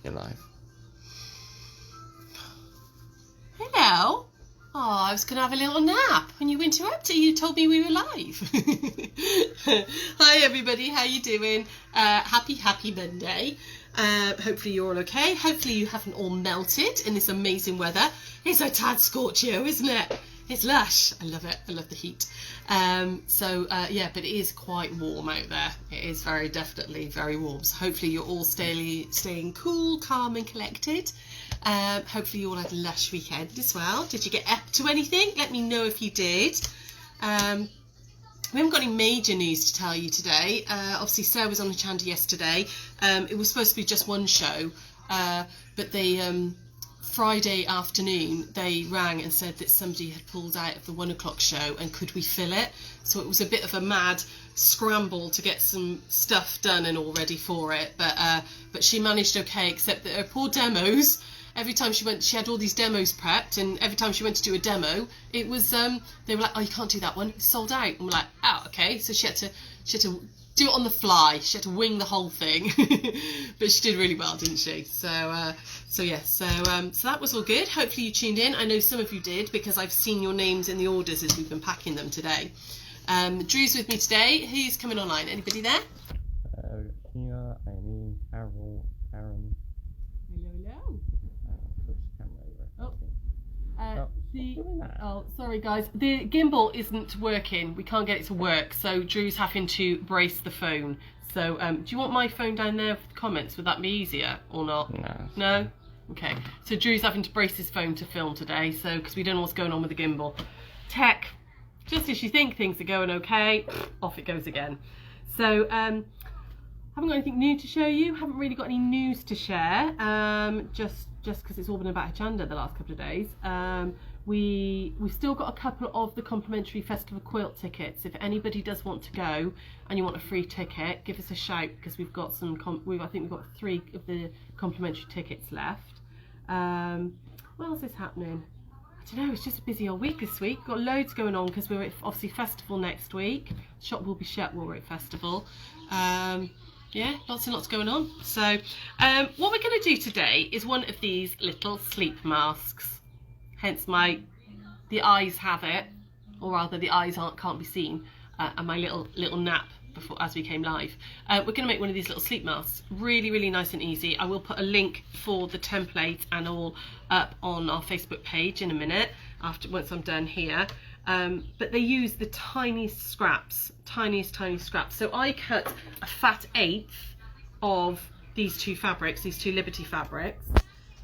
You're live. Hello. Oh, I was going to have a little nap when you interrupted. You told me we were live. Hi everybody, how you doing? Happy Monday. Hopefully you're all okay. Hopefully you haven't all melted in this amazing weather. It's a tad scorchio, isn't it? It's lush. I love it. I love the heat. Yeah, but it is quite warm out there. It is definitely very warm. So hopefully you're all staying cool, calm and collected. Hopefully you all had a lush weekend as well. Did you get up to anything? Let me know if you did. We haven't got any major news to tell you today. Obviously Sarah was on the channel yesterday. It was supposed to be just one show, but they Friday afternoon they rang and said that somebody had pulled out of the 1 o'clock show and could we fill it. So it was a bit of a mad scramble to get some stuff done and all ready for it, but she managed okay, except that her poor demos, every time she went, she had all these demos prepped, and every time she went to do a demo, it was they were like, oh, you can't do that one, it's sold out. And we're like, oh, okay. So she had to do it on the fly. She had to wing the whole thing. But she did really well, didn't she? So that was all good. Hopefully you tuned in. I know some of you did, because I've seen your names in the orders as we've been packing them today. Drew's with me today. Who's coming online? Anybody there? Kia, Amy, Carol, Karen. Hello. Switch camera over. Sorry guys, the gimbal isn't working. We can't get it to work, so Drew's having to brace the phone. So do you want my phone down there for the comments? Would that be easier or not? No? Okay, so Drew's having to brace his phone to film today, so because we don't know what's going on with the gimbal. Tech, just as you think things are going okay, off it goes again. So haven't got anything new to show you, haven't really got any news to share, just because it's all been about agenda the last couple of days. We've still got a couple of the complimentary festival quilt tickets. If anybody does want to go and you want a free ticket, give us a shout, because we've got some I think we've got 3 of the complimentary tickets left. What else is happening? I don't know, it's just a busy old week this week. We've got loads going on because we're at obviously festival next week. Shop will be shut while we're at festival. Yeah, lots and lots going on. So what we're going to do today is one of these little sleep masks. Hence the eyes have it, or rather the eyes can't be seen, and my little nap as we came live. We're going to make one of these little sleep masks. Really, really nice and easy. I will put a link for the template and all up on our Facebook page in a minute, once I'm done here. But they use the tiniest scraps. So I cut a fat 1/8 of these 2 fabrics, these 2 Liberty fabrics.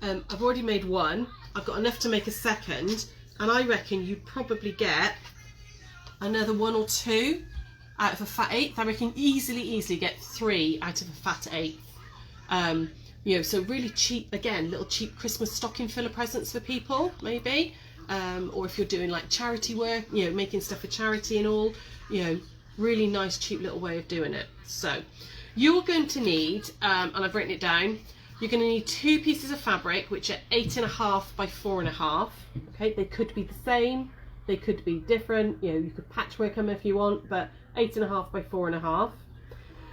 I've already made one. I've got enough to make a second, and I reckon you'd probably get another 1 or 2 out of a fat 1/8. I reckon easily get 3 out of a fat 1/8. You know, so really cheap, again, little cheap Christmas stocking filler presents for people, maybe. Or if you're doing like charity work, you know, making stuff for charity and all, you know, really nice cheap little way of doing it. So you're going to need, and I've written it down, you're going to need 2 pieces of fabric, which are 8.5 by 4.5. Okay, they could be the same, they could be different, you know, you could patchwork them if you want, but 8.5 by 4.5.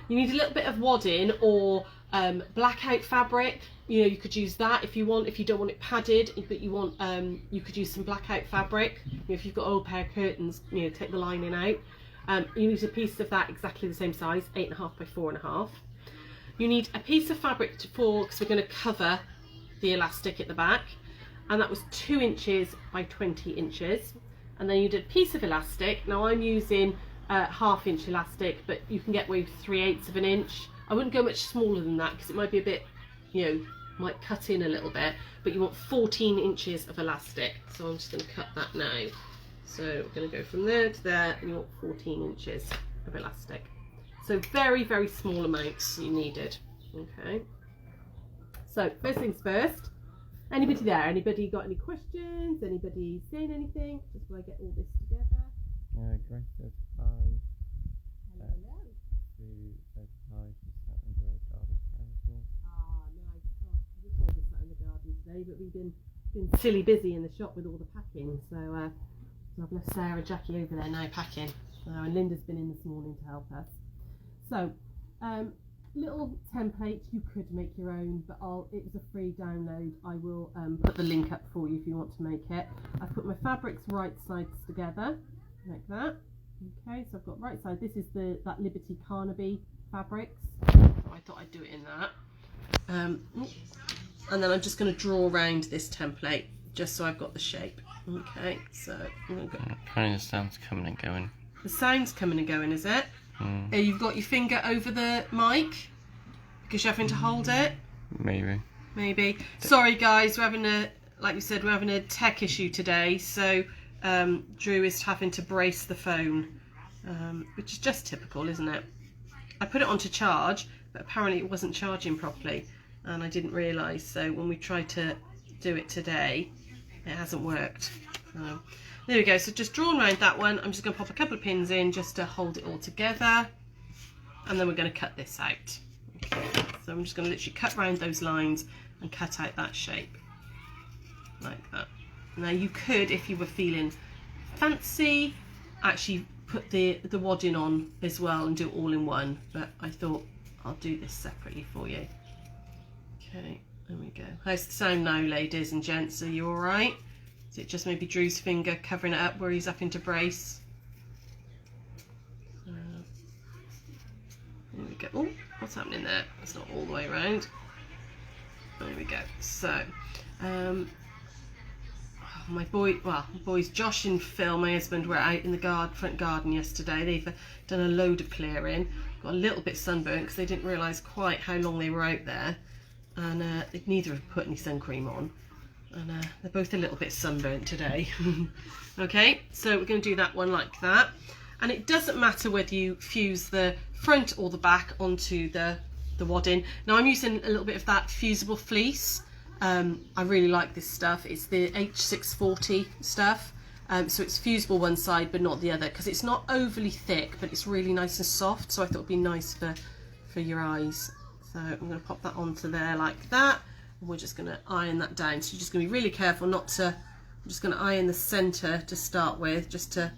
You need a little bit of wadding or blackout fabric. You know, you could use that if you want, if you don't want it padded, but you want, you could use some blackout fabric. You know, if you've got old pair of curtains, you know, take the lining out. You need a piece of that exactly the same size, 8.5 by 4.5. You need a piece of fabric because we're going to cover the elastic at the back, and that was 2 inches by 20 inches. And then you did a piece of elastic. Now I'm using 1/2 inch elastic, but you can get away with 3/8 of an inch. I wouldn't go much smaller than that because it might be a bit, you know, might cut in a little bit, but you want 14 inches of elastic. So I'm just going to cut that now. So we're going to go from there to there, and you want 14 inches of elastic. So very, very small amounts you needed. Okay. So first things first. Anybody there? Anybody got any questions? Anybody saying anything? Just while I get all this together. Grace says hi. Hello. Sue says hi. She's sat under a garden parasol. Ah, nice. Oh, I wish I was sat in the garden today, but we've been silly busy in the shop with all the packing. So I've left Sarah and Jackie over there now packing. And Linda's been in this morning to help us. So little template. You could make your own, but it was a free download. I will put the link up for you if you want to make it. I've put my fabrics right sides together like that. Okay, so I've got right side. This is that Liberty Carnaby fabrics. I thought I'd do it in that. And then I'm just going to draw around this template just so I've got the shape. Okay, so I'm going to go. Apparently the sound's coming and going. The sound's coming and going, is it? You've got your finger over the mic because you're having to hold it? Maybe. Sorry guys, we're having like we said, we're having a tech issue today, so Drew is having to brace the phone, which is just typical, isn't it? I put it onto charge, but apparently it wasn't charging properly, and I didn't realise, so when we tried to do it today, it hasn't worked. There we go, so just drawn around that one. I'm just going to pop a couple of pins in just to hold it all together, and then we're going to cut this out. Okay, so I'm just going to literally cut around those lines and cut out that shape like that. Now you could, if you were feeling fancy, actually put the wadding on as well and do it all in one, but I thought I'll do this separately for you. Okay, there we go. How's the sound now, ladies and gents? Are you all right? Is it just maybe Drew's finger covering it up where he's having to brace? There we go. Oh, what's happening there? It's not all the way around. There we go. So, my boys Josh and Phil, my husband, were out in the front garden yesterday. They've done a load of clearing. Got a little bit sunburnt because they didn't realise quite how long they were out there, and neither have put any sun cream on. And they're both a little bit sunburnt today. Okay, so we're going to do that one like that. And it doesn't matter whether you fuse the front or the back onto the wadding. Now I'm using a little bit of that fusible fleece. I really like this stuff. It's the H640 stuff. So it's fusible one side but not the other, because it's not overly thick, but it's really nice and soft. So I thought it would be nice for your eyes. So I'm going to pop that onto there like that. We're just going to iron that down, so you're just going to be really careful not to. I'm just going to iron the centre to start with, just to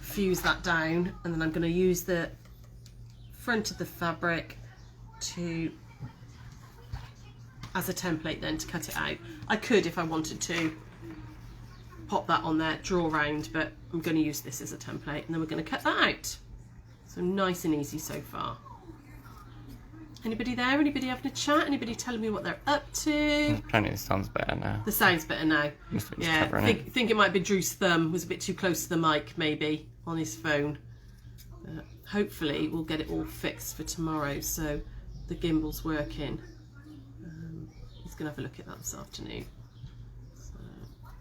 fuse that down, and then I'm going to use the front of the fabric as a template then to cut it out. I could, if I wanted to, pop that on there, draw around, but I'm going to use this as a template, and then we're going to cut that out. So nice and easy so far. Anybody there? Anybody having a chat? Anybody telling me what they're up to? Apparently the sound's better now. The sound's better now. Yeah, I think it might be Drew's thumb was a bit too close to the mic, maybe, on his phone. Hopefully we'll get it all fixed for tomorrow, so the gimbal's working. He's going to have a look at that this afternoon. So,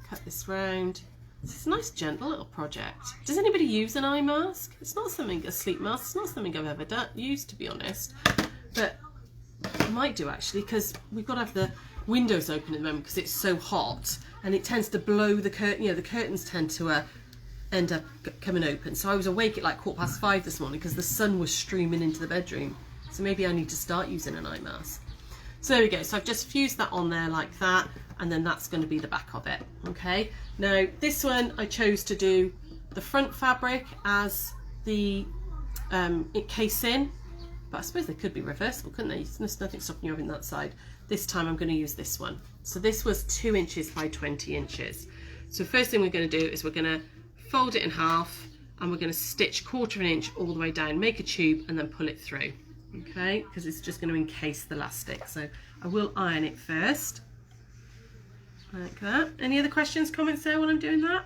cut this round. It's a nice, gentle little project. Does anybody use an eye mask? It's not something, a sleep mask, it's not something I've ever used, to be honest. But I might do, actually, because we've got to have the windows open at the moment because it's so hot, and it tends to blow the curtain. You know, the curtains tend to end up coming open. So I was awake at like 5:15 this morning because the sun was streaming into the bedroom. So maybe I need to start using an eye mask. So there we go. So I've just fused that on there like that, and then that's going to be the back of it. Okay. Now this one I chose to do the front fabric as the casing. But I suppose they could be reversible, couldn't they? There's nothing stopping you having that side. This time I'm going to use this one. So this was 2 inches by 20 inches. So first thing we're going to do is we're going to fold it in half, and we're going to stitch 1/4 inch all the way down, make a tube, and then pull it through. Okay, because it's just going to encase the elastic. So I will iron it first, like that. Any other questions, comments there while I'm doing that?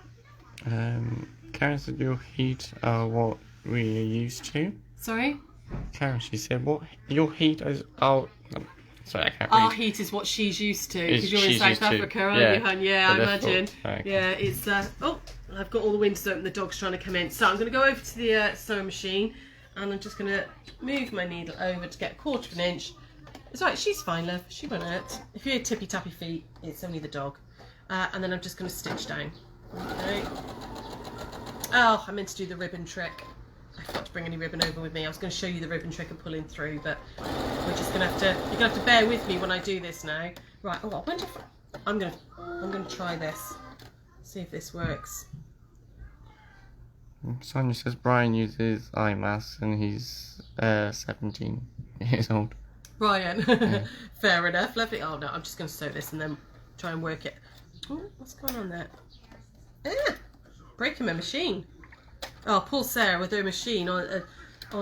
Karen said your heat are what we're used to. Sorry? Karen, she said, what your heat is? Oh, sorry, I can't read. Our heat is what she's used to, because you're in South Africa, aren't you, hon? Yeah, I imagine. Okay. Yeah, it's oh, I've got all the windows open, the dog's trying to come in. So I'm going to go over to the sewing machine, and I'm just going to move my needle over to get 1/4 inch. It's right, she's fine, love. She won't hurt. If you hear tippy tappy feet, it's only the dog. And then I'm just going to stitch down. Okay. Oh, I meant to do the ribbon trick. I forgot to bring any ribbon over with me. I was going to show you the ribbon trick of pulling through, but we're just going to have to. You're going to have to bear with me when I do this now. Right. Oh, I wonder if I'm going to try this. See if this works. Sonia says Brian uses eye masks and he's 17 years old. Brian. Yeah. Fair enough. Lovely. Oh no, I'm just going to sew this and then try and work it. Oh, what's going on there? Ah, breaking my machine. Oh, poor Sarah with her machine on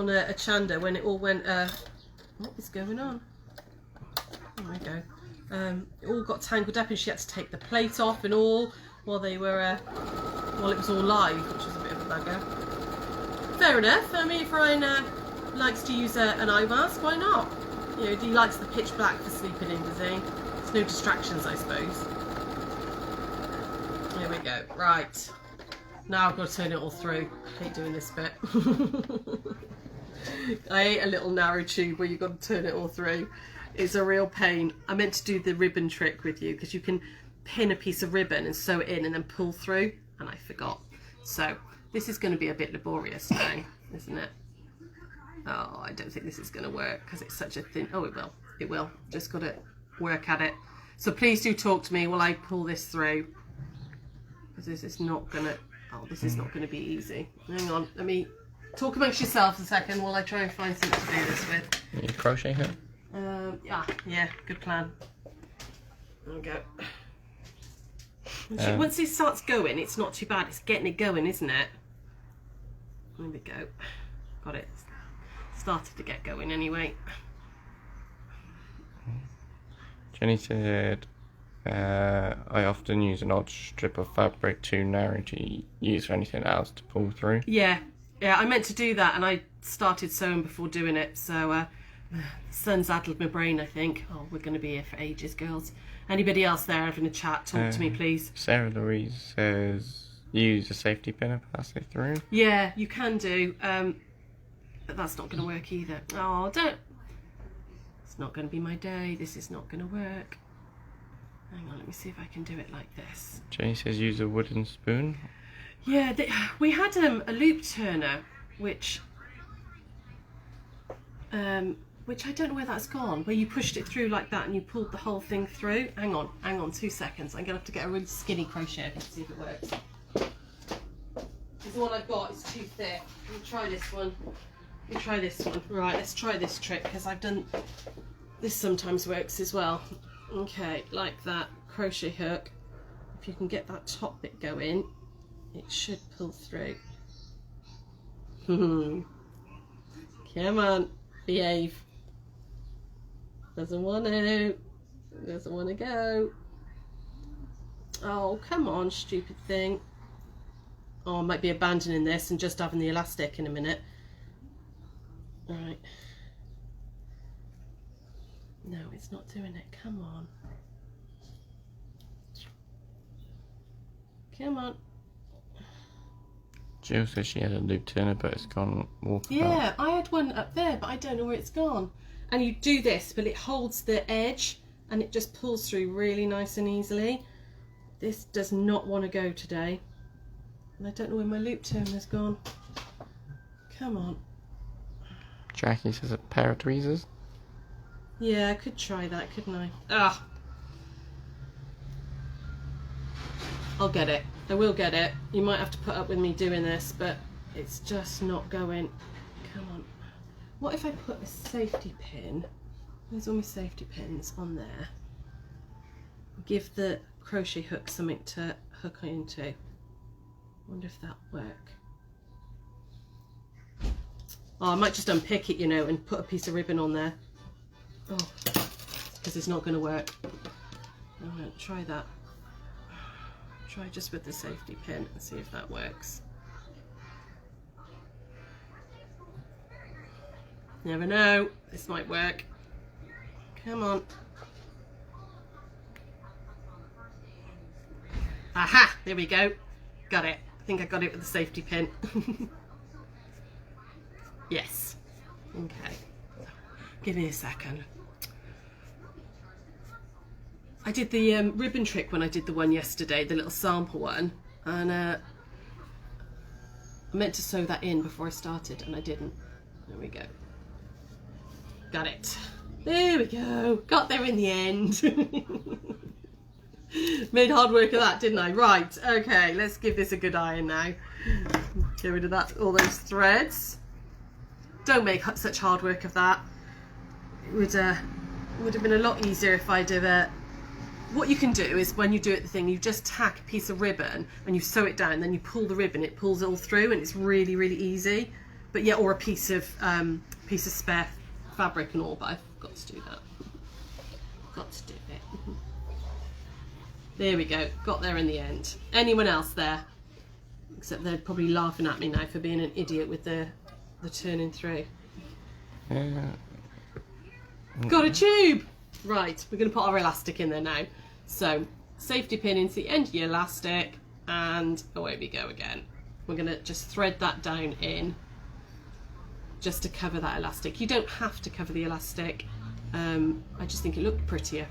a Chanda when it all went. What is going on? There we go. It all got tangled up and she had to take the plate off and all while they were while it was all live, which was a bit of a bugger. Fair enough. I mean, if Ryan likes to use an eye mask, why not? You know, he likes the pitch black for sleeping in, does he? There's no distractions, I suppose. Here we go. Right. Now I've got to turn it all through. I hate doing this bit. I hate a little narrow tube where you've got to turn it all through. It's a real pain. I meant to do the ribbon trick with you because you can pin a piece of ribbon and sew it in and then pull through, and I forgot. So this is going to be a bit laborious now, isn't it? Oh, I don't think this is going to work because it's such a thin... Oh, it will. It will. Just got to work at it. So please do talk to me while I pull this through, because this is not going to... Oh, this is not going to be easy. Hang on. Let me talk amongst yourselves a second while I try and find something to do this with. You crochet hook? Yeah, good plan. There we go. Once it starts going, it's not too bad. It's getting it going, isn't it? There we go. Got it. Started to get going anyway. Jenny said, I often use an odd strip of fabric too narrow to use for anything else to pull through. Yeah, I meant to do that and I started sewing before doing it, so the sun's addled my brain, I think. Oh, we're going to be here for ages, girls. Anybody else there having a chat? Talk to me, please. Sarah Louise says use a safety pin and pass it through. Yeah, you can do, but that's not going to work either. Oh, don't. It's not going to be my day. This is not going to work. Hang on, let me see if I can do it like this. Jenny says use a wooden spoon. Yeah, we had a loop turner, which I don't know where that's gone, where you pushed it through like that and you pulled the whole thing through. Hang on 2 seconds. I'm going to have to get a really skinny crochet to see if it works. The one I've got is too thick. Let me try this one. Right, let's try this trick because I've done... This sometimes works as well. Okay, like that. Crochet hook. If you can get that top bit going, it should pull through. Come on, behave. Doesn't want to go. Oh, come on, stupid thing. Oh, I might be abandoning this and just having the elastic in a minute. Alright. No, it's not doing it. Come on. Come on. Jill says she had a loop turner, but it's gone walkabout. Yeah, I had one up there, but I don't know where it's gone. And you do this, but it holds the edge and it just pulls through really nice and easily. This does not want to go today. And I don't know where my loop turner's gone. Come on. Jackie says a pair of tweezers. Yeah, I could try that, couldn't I? Ah. I'll get it. I will get it. You might have to put up with me doing this, but it's just not going. Come on. What if I put a safety pin? There's all my safety pins on there. Give the crochet hook something to hook into. Wonder if that'll work. Oh, I might just unpick it, you know, and put a piece of ribbon on there. Oh, because it's not going to work. I'm going to try that. Try just with the safety pin and see if that works. Never know. This might work. Come on. Aha! There we go. Got it. I think I got it with the safety pin. Yes. Okay. Give me a second. I did the ribbon trick when I did the one yesterday, the little sample one, and I meant to sew that in before I started and I didn't. There we go. Got it. There we go. Got there in the end. Made hard work of that, didn't I? Right, okay, let's give this a good iron now. Get rid of that, all those threads. Don't make such hard work of that. It would have been a lot easier if I'd have... what you can do is when you do it the thing, you just tack a piece of ribbon and you sew it down, then you pull the ribbon, it pulls it all through, and it's really, really easy. But yeah, or a piece of spare fabric and all, but I've got to do that. Got to do it. There we go, got there in the end. Anyone else there? Except they're probably laughing at me now for being an idiot with the turning through. Yeah. Got a tube! Right, we're going to put our elastic in there now. So, safety pin into the end of your elastic, and away we go again. We're going to just thread that down in, just to cover that elastic. You don't have to cover the elastic. I just think it looked prettier.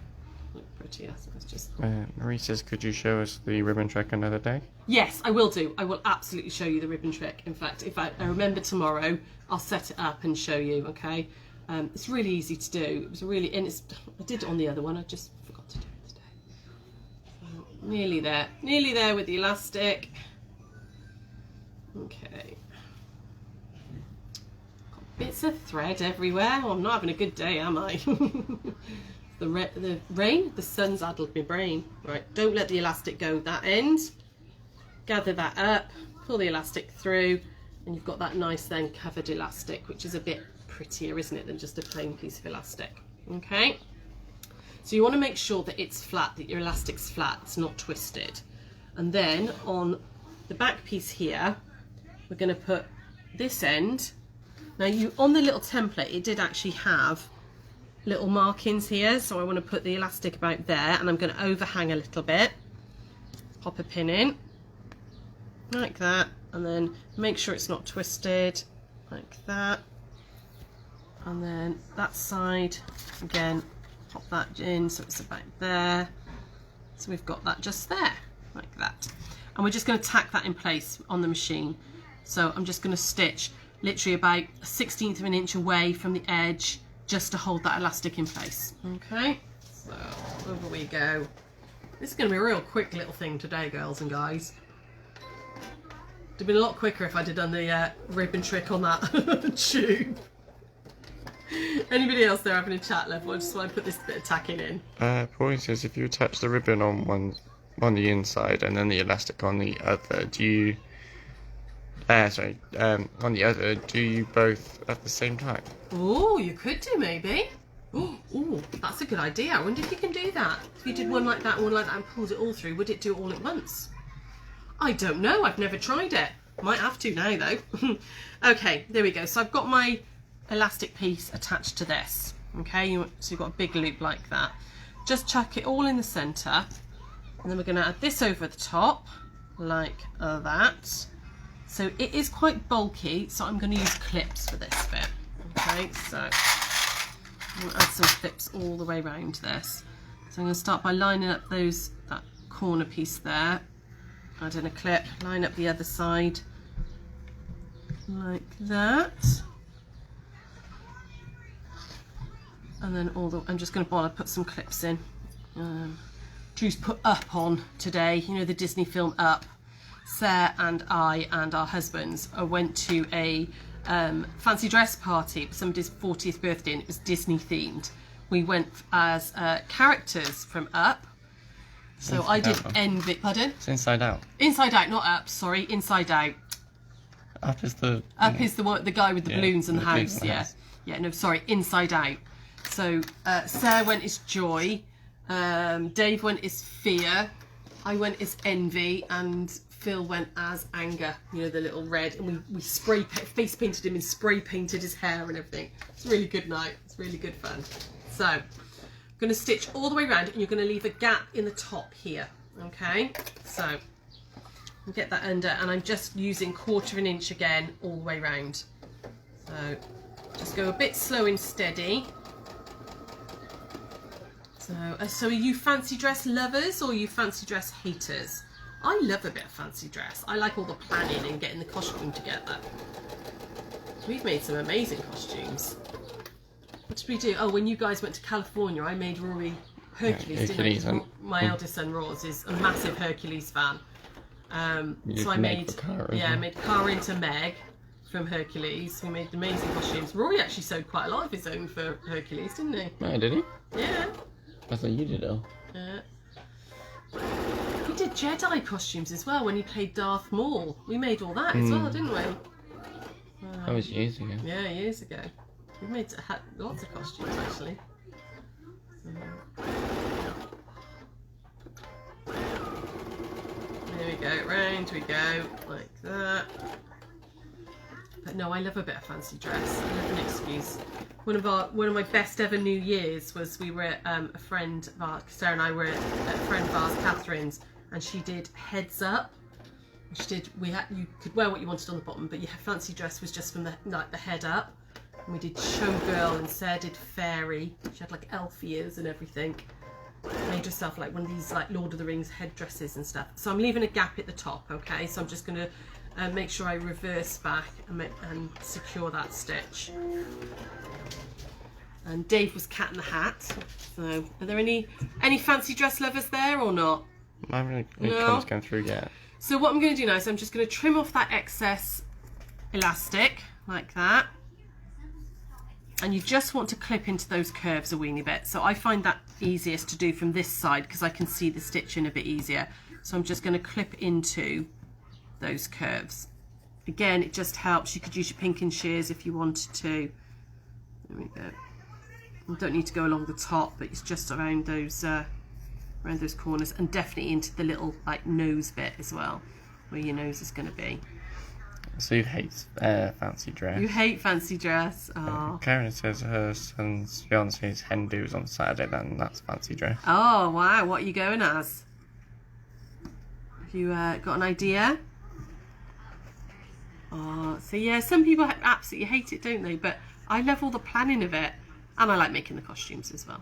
So it's just... Marie says, could you show us the ribbon trick another day? Yes, I will do. I will absolutely show you the ribbon trick. In fact, if I remember tomorrow, I'll set it up and show you, okay? It's really easy to do. It was really... and I did it on the other one. I just forgot to do it today. So, nearly there. Nearly there with the elastic. Okay. Got bits of thread everywhere. Oh, I'm not having a good day, am I? The rain, the sun's addled my brain. Right, don't let the elastic go that end. Gather that up, pull the elastic through, and you've got that nice then covered elastic, which is a bit prettier, isn't it, than just a plain piece of elastic. Okay, so you want to make sure that it's flat, that your elastic's flat, it's not twisted. And then on the back piece here, we're going to put this end. Now on the little template, it did actually have little markings here, so I want to put the elastic about there, and I'm going to overhang a little bit, pop a pin in like that, and then make sure it's not twisted like that, and then that side again, pop that in so it's about there, so we've got that just there like that, and we're just going to tack that in place on the machine. So I'm just going to stitch literally about 1/16 of an inch away from the edge, just to hold that elastic in place. Okay, so over we go. This is going to be a real quick little thing today, girls and guys. It'd have been a lot quicker if I'd have done the ribbon trick on that tube. Anybody else there having a chat level? I just want to put this bit of tacking in. Pauline says, if you attach the ribbon on the inside and then the elastic on the other, do you... on the other, do you both at the same time? Oh, you could do maybe. Oh, that's a good idea. I wonder if you can do that. If you did one like that and pulled it all through, would it do it all at once? I don't know. I've never tried it. Might have to now though. Okay, there we go. So I've got my elastic piece attached to this. Okay, so you've got a big loop like that. Just chuck it all in the centre, and then we're going to add this over the top like that. So it is quite bulky, so I'm going to use clips for this bit. Okay, so I'm going to add some clips all the way around this. So I'm going to start by lining up that corner piece there. Add in a clip, line up the other side like that. And then I'm just going to put some clips in. Drew's put Up on today, you know, the Disney film Up. Sarah and I and our husbands went to a fancy dress party for somebody's 40th birthday, and it was Disney themed. We went as characters from Up. So Inside I did Envy. Pardon? It's Inside Out. Inside Out, not Up. Sorry, Inside Out. Up is the guy with the balloons in the house. Yeah. No, sorry, Inside Out. So Sarah went as Joy. Dave went as Fear. I went as Envy, and Phil went as Anger, you know, the little red, and we face painted him and spray painted his hair and everything. It's a really good night. It's really good fun. So I'm going to stitch all the way around, and you're going to leave a gap in the top here. Okay, so we'll get that under, and I'm just using 1/4 of an inch again all the way around. So just go a bit slow and steady. So are you fancy dress lovers or are you fancy dress haters? I love a bit of fancy dress. I like all the planning and getting the costume together. We've made some amazing costumes. What did we do? Oh, when you guys went to California, I made Rory Hercules, didn't I? My eldest son, Ross, is a massive Hercules fan. So I made Cara into Meg from Hercules. We made amazing costumes. Rory actually sewed quite a lot of his own for Hercules, didn't he? Oh, did he? Yeah. I thought you did it all. Yeah. He did Jedi costumes as well when he played Darth Maul. We made all that as well, didn't we? That was years ago. Yeah, years ago. We made lots of costumes actually. There we go, round we go, like that. But no, I love a bit of fancy dress. I love an excuse. One of my best ever New Year's was we were at a friend of ours, Sarah and I were at a friend of ours, Catherine's, and she did Heads Up. She did. You could wear what you wanted on the bottom, but your fancy dress was just from the head up. And we did Showgirl, and Sarah did Fairy. She had like elf ears and everything. Made herself like one of these like Lord of the Rings headdresses and stuff. So I'm leaving a gap at the top, okay? So I'm just going to make sure I reverse back and secure that stitch. And Dave was Cat in the Hat. So are there any fancy dress lovers there or not? I haven't really come through yet. So what I'm going to do now is I'm just going to trim off that excess elastic like that. And you just want to clip into those curves a weeny bit. So I find that easiest to do from this side because I can see the stitching a bit easier. So I'm just going to clip into those curves. Again, it just helps. You could use your pinking shears if you wanted to. There we go. You don't need to go along the top, but it's just around those corners, and definitely into the little like nose bit as well, where your nose is going to be. So you hate fancy dress. You hate fancy dress. Oh. Karen says her son's fiance's hen do's on Saturday, then that's fancy dress. Oh wow, what are you going as? Have you got an idea? Oh, so yeah, some people absolutely hate it, don't they? But I love all the planning of it. And I like making the costumes as well.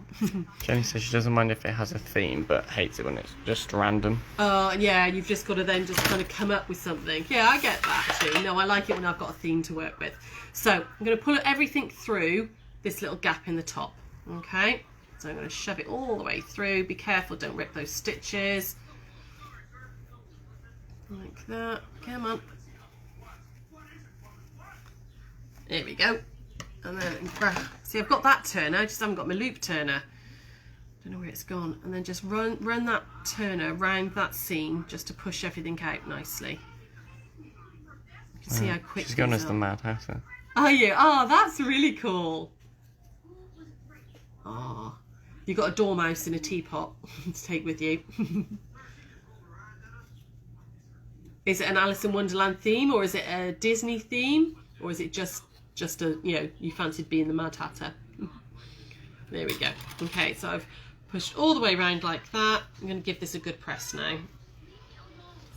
Jenny says she doesn't mind if it has a theme, but hates it when it's just random. Oh, yeah, you've just got to then just kind of come up with something. Yeah, I get that too. No, I like it when I've got a theme to work with. So I'm going to pull everything through this little gap in the top. Okay, so I'm going to shove it all the way through. Be careful, don't rip those stitches. Like that. Come on. There we go. And then see, I've got that turner, I just haven't got my loop turner. Don't know where it's gone. And then just run that turner around that seam just to push everything out nicely. You can see how quick she's gone as the Mad Hatter. Are you? Oh, that's really cool. Oh, you've got a dormouse in a teapot to take with you. Is it an Alice in Wonderland theme, or is it a Disney theme, or is it just a, you fancied being the Mad Hatter? There we go. Okay, so I've pushed all the way around like that. I'm going to give this a good press now.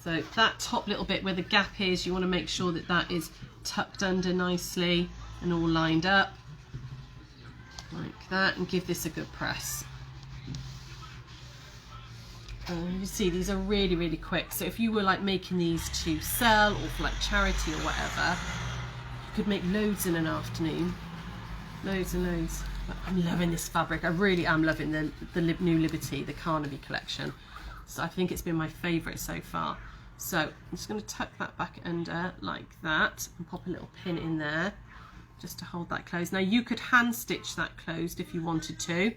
So that top little bit where the gap is, you want to make sure that that is tucked under nicely and all lined up like that, and give this a good press. And you see these are really, really quick. So if you were like making these to sell or for like charity or whatever, could make loads in an afternoon. Loads and loads. But I'm loving this fabric. I really am loving the New Liberty, the Carnaby collection. So I think it's been my favourite so far. So I'm just going to tuck that back under like that and pop a little pin in there just to hold that closed. Now you could hand stitch that closed if you wanted to,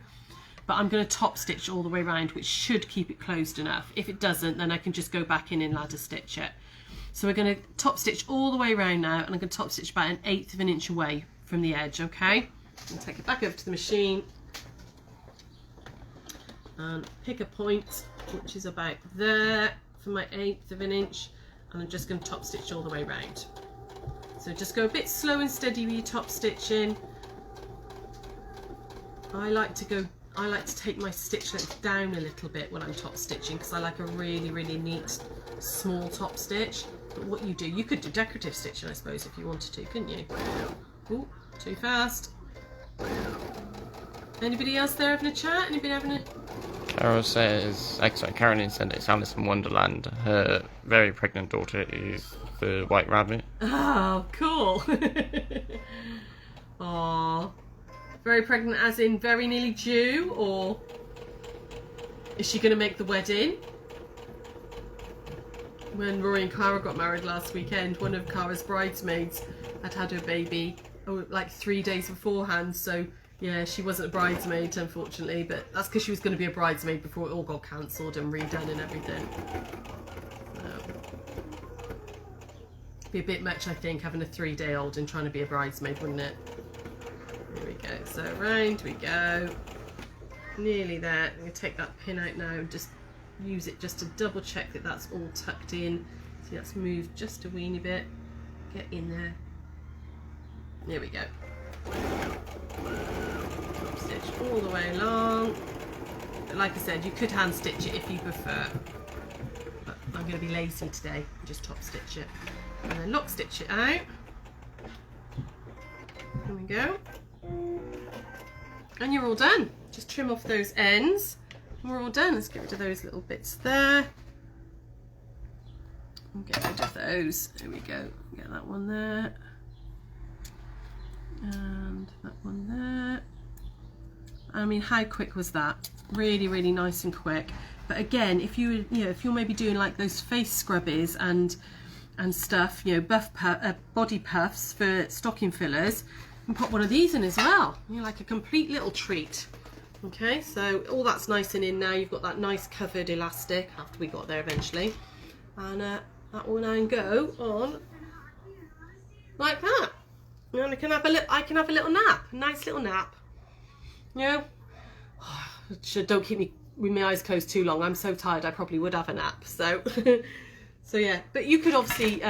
but I'm going to top stitch all the way around, which should keep it closed enough. If it doesn't, then I can just go back in and ladder stitch it. So we're going to top stitch all the way around now, and I'm going to top stitch about 1/8 of an inch away from the edge, okay? And take it back over to the machine and pick a point which is about there for my 1/8 of an inch, and I'm just going to top stitch all the way around. So just go a bit slow and steady with your top stitching. I like to take my stitch length down a little bit when I'm top stitching, because I like a really, really neat small top stitch. But what you do, you could do decorative stitching, I suppose, if you wanted to, couldn't you? Ooh, too fast. Anybody else there having a chat? Anybody having a... Carol says, sorry, Caroline said it's Alice in Wonderland. Her very pregnant daughter is the White Rabbit. Oh, cool. Aww. Very pregnant as in very nearly due, or is she going to make the wedding? when Rory and Cara got married last weekend, one of Cara's bridesmaids had her baby like 3 days beforehand, so yeah, she wasn't a bridesmaid unfortunately, but that's because she was going to be a bridesmaid before it all got cancelled and redone and everything. Be a bit much, I think, having a 3-day-old and trying to be a bridesmaid, wouldn't it? There we go, so round we go. Nearly there. I'm going to take that pin out now and just use it just to double check that that's all tucked in. See, that's moved just a weeny bit. Get in there. There we go. Top stitch all the way along. But like I said, you could hand stitch it if you prefer. But I'm going to be lazy today and just top stitch it. And then lock stitch it out. There we go. And you're all done. Just trim off those ends and we're all done. Let's get rid of those little bits there. And get rid of those. There we go. Get that one there. And that one there. I mean, how quick was that? Really, really nice and quick. But again, if you if you're maybe doing like those face scrubbies and stuff, body puffs for stocking fillers, you can put one of these in as well. Like a complete little treat. Okay, so all that's nice and in now. You've got that nice covered elastic after we got there eventually, and that will now go on like that. And I can have a little nap, a nice little nap. Don't keep me with my eyes closed too long. I'm so tired. I probably would have a nap. So, so yeah. But you could obviously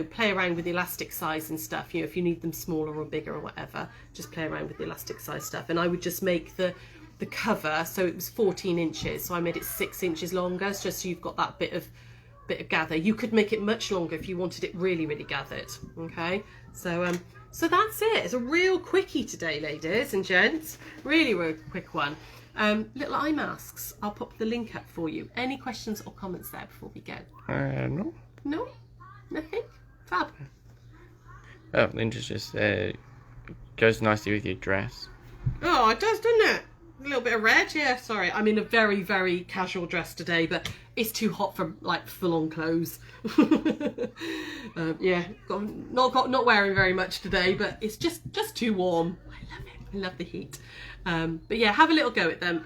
play around with the elastic size and stuff. If you need them smaller or bigger or whatever, just play around with the elastic size stuff. And I would just make the cover, so it was 14 inches, so I made it 6 inches longer, just so you've got that bit of gather. You could make it much longer if you wanted it really, really gathered. Okay, so so that's it. It's a real quickie today, ladies and gents. Really, real quick one. Little eye masks. I'll pop the link up for you. Any questions or comments there before we go? No. No? Nothing? Fab. Oh, Linda's just goes nicely with your dress. Oh, it does, doesn't it? A little bit of red, yeah. Sorry, I'm in a very, very casual dress today, but it's too hot for like full-on clothes. Yeah, not wearing very much today, but it's just too warm. I love it. I love the heat. But yeah, have a little go at them.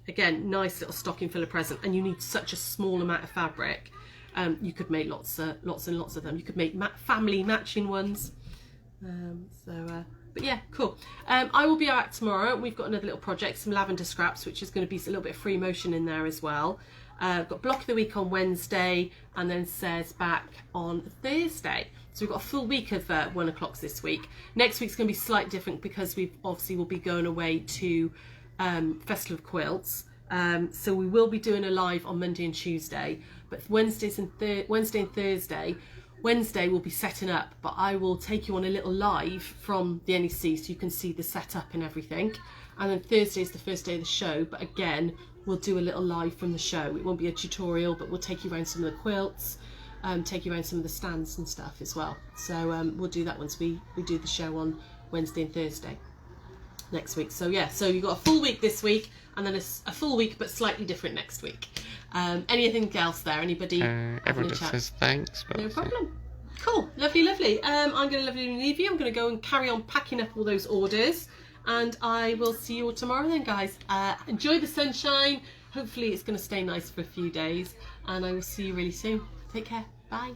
Again, nice little stocking filler present, and you need such a small amount of fabric. You could make lots and lots of them. You could make family matching ones. But yeah, cool. I will be out tomorrow. We've got another little project, some lavender scraps, which is going to be a little bit of free motion in there as well. I've got block of the week on Wednesday, and then Sarah's back on Thursday. So we've got a full week of 1 o'clock this week. Next week's going to be slightly different because we obviously will be going away to Festival of Quilts. So we will be doing a live on Monday and Tuesday, but Wednesday and Thursday. Wednesday we'll be setting up, but I will take you on a little live from the NEC so you can see the setup and everything. And then Thursday is the first day of the show, but again, we'll do a little live from the show. It won't be a tutorial, but we'll take you around some of the quilts, take you around some of the stands and stuff as well. So we'll do that once we do the show on Wednesday and Thursday next week. So yeah, so you've got a full week this week, and then a full week but slightly different next week. Anything else there? Anybody? Everyone just says thanks. But no problem. Cool, lovely. I'm going to leave you. I'm going to go and carry on packing up all those orders, and I will see you all tomorrow then, guys. Enjoy the sunshine. Hopefully it's going to stay nice for a few days, and I will see you really soon. Take care. Bye.